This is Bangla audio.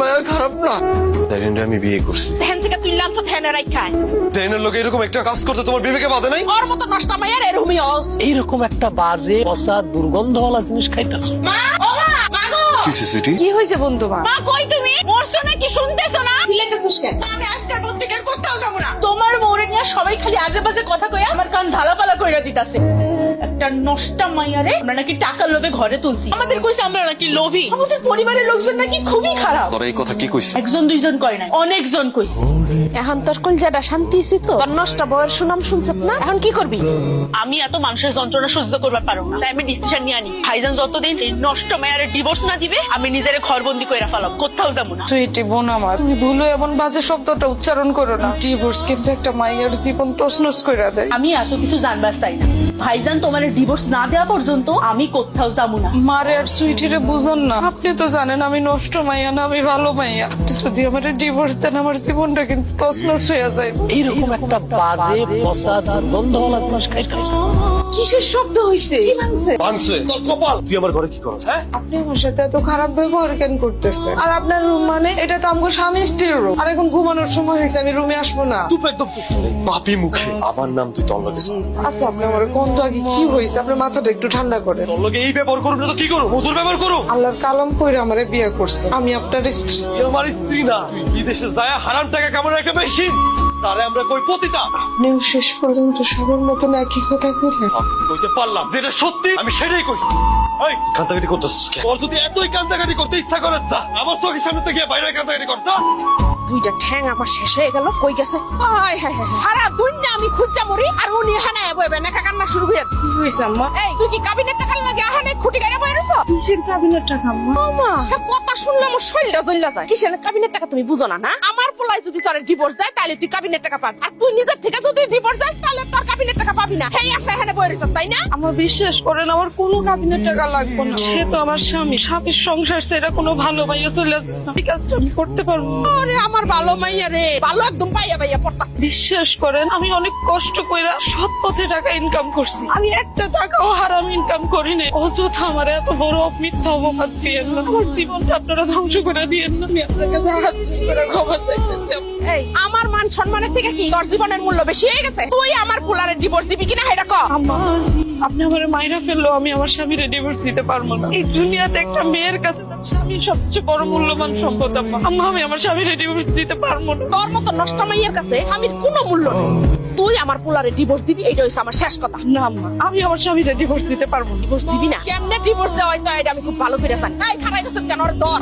মায়া খারাপ না? তাইরে আমি বিয়ে করছি। ধ্যান থেকে তুই লাঞ্চ ধ্যানেরাই খায়। তাইনের লোকে এরকম একটা কাজ করতে তোমার বিবেকে বাধে নাই? ওর মতো নষ্ট মায়ের এরকমই হস। এইরকম একটা বাজে পচা দুর্গন্ধওয়ালা জিনিস খাইতেছো। মা ও মা মাগো কি সিসিটি? কি হয়েছে বোন তোমার? মা কই তুমি? মরছো নাকি শুনতেছো না? চিল্লাইতেছিস কেন? আমি আজকের পর থেকে আর কোথাও যাবো না। তোমার মরে নিয়ে সবাই খালি আজে বাজে কথা কইয়া আমার কান ঢালাপালা কইরা দিতাছে। একটা নষ্টা মাইয়ারে আমরা নাকি টাকার লোভে ঘরে তুলছি। আমাদের কইছে আমরা নাকি লোভী। আমাদের পরিবারের লোকজন নাকি খুবই খারাপ। তোরা এই কথা কি কইছিস? একজন দুইজন কয় নাই, অনেকজন কইছে। এখন তোর কলজাটা শান্তি হইছে তো? তোর নষ্ট বউয়ের সুনাম শুনছত না? এখন কি করবি? আমি এত মানুষের যন্ত্রণা সহ্য করবার পারো না, তাই আমি ডিসিশন নিয়ে আনি ভাইজান যতদিন এই নষ্ট মায়ের ডিভোর্স না দিবে আমি নিজের ঘরবন্দি কইরা ফেলাম, কোথাও যাবো না। সুইটি বোন আমার, তুমি ভুলে এমন বাজে শব্দটা উচ্চারণ করো না। ডিভোর্স কিন্তু একটা মায়ের জীবন তছনছ কইরা দেয়। আমি এত কিছু জানবার চাই না। ভাইজান তোমার ডিভোর্স না দেওয়া পর্যন্ত আমি কোথাও যাবো না। মারে আর সুইটিরে বুঝন না। আপনি তো জানেন আমি নষ্ট মাইয়া না, আমি ভালো মাইয়া। আপনি যদি আমার ডিভোর্স দেন আমার জীবনটা কিন্তু তছনছ হয়ে যায়। এইরকম একটা বাজে পচা দুর্গন্ধওয়ালা জিনিস খাইতেছো। কিসের শব্দ হইছে? কি ভাঙছে? ভাঙছে তোর কপাল। তুই আমার ঘরে কি করছ? হ্যাঁ, আপনি আমার সাথে এত খারাপ ব্যবহার কেন করতেছেন? আর আপনার রুম মানে এটা তো আমগো স্বামী স্ত্রীর রুম। আর এখন ঘুমানোর সময় হয়েছে, আমি রুমে আসবো না। তুই একদম পাপি মুখে আমার নাম তুই তোর লগে আচ্ছা আপনি আমার কোন তো আগে কি হয়েছে? আপনার মাথাটা একটু ঠান্ডা করেন। তোর লগে এই ব্যবহার করুন না তো কি করো? মধুর ব্যবহার করো। আল্লাহর কালাম কইরা আমারে বিয়ে করছে, আমি আপনার স্ত্রী। তুই আমার স্ত্রী না, তুই বিদেশে যায় হারাম টাকা কামানোর একটা মেশিন। তারে আমরা কই পতিতা। আপনিও শেষ পর্যন্ত সবার মতন একই কথা কইলেন। আমি কইতে পারলাম যেটা সত্যি আমি সেটাই কইছি। ওই কান্দাকাটি করতেছিস কেন? তোর যদি এতই কান্দাকাটি করতে ইচ্ছা করে তা আমার চোখের সামনে থেকে বাইরে কান্দাকাটি করতা। দুইটা ঠ্যাং আমার শেষ হয়ে গেল, কই গেছে? হায় হায় হায়, সারা দুনিয়া আমি খুঁজা মরি আর উনি হানা বইবে না কান্না শুরু করে। কি হয়েছে আম্মা? এই তুই কি কাবিনের টাকার লাগে আহানে খুঁটি গাড়া বইরেছ? কিসের কাবিনের টাকা আম্মা? মামা কথা শুনলে আমার শরীরটা জ্বললা যায়। কিসের কাবিনের টাকা তুমি বুঝো না? না আমার পোলায় যদি তোর ডিভোর্স দেয় তাহলে তুই কাবিনের টাকা পাবি, আর তুই নিজের থেকে যদি ডিভোর্স দেয় তাহলে তোর কাবিনের টাকা পাবি না। হেই আসা এখানে বইরেছ তাই না? আমার বিশ্বাস করেন আমার কোনো কাবিনের টাকা লাগবে না। সে তো আমার স্বামী, স্বামীর সংসার সেটা কোনো ভালো মাইয়া চলে আসবে না। এই কাজটা আমি করতে পারবো না। আরে আমার ভালো মাইয়া রে, ভালো একদম পাইয়া পাইয়া পড়তা। বিশ্বাস করেন আমি অনেক কষ্ট কইরা সৎ পথে টাকা ইনকাম করছি। আমি একটা টাকাও হারাম ইনকাম করি নাই। অযথা আমার এত বড় মিথ্যা অপবাদ দিয়েন না। আমার জীবনটা আপনারা ধ্বংস করে দিয়েন না। আমি আপনার কাছে হাত করে ক্ষমা চাইতেছি। এই আমার মান সম্মানের থেকে কি তোর জীবনের মূল্য বেশি হয়ে গেছে? তুই আমার পোলারে ডিভোর্স দিবি কিনা এটা ক। আম্মা আপনি আমার মাইরা ফেললো, আমি আমার স্বামীরে ডিভোর্স দিতে পারবো না। এই দুনিয়াতে একটা মেয়ের কাছে তার স্বামী সবচেয়ে বড় মূল্যবান সম্পদ। আম্মা আম্মা আমি আমার স্বামীরে ডিভোর্স দিতে পারবো না। তোর মতো নষ্ট মাইয়ের কাছে আমির কোনো মূল্য নেই। তুই আমার পোলারে ডিভোর্স দিবি, এইটা হচ্ছে আমার শেষ কথা। না আম্মা আমি আমার স্বামীরে ডিভোর্স দিতে পারবো না। ডিভোর্স দিবি না? কেমনে ডিভোর্স দেওয়া হয় তো এটা আমি খুব ভালো করে জানি। এই খারাই গেছেন কেন? ওর ধর।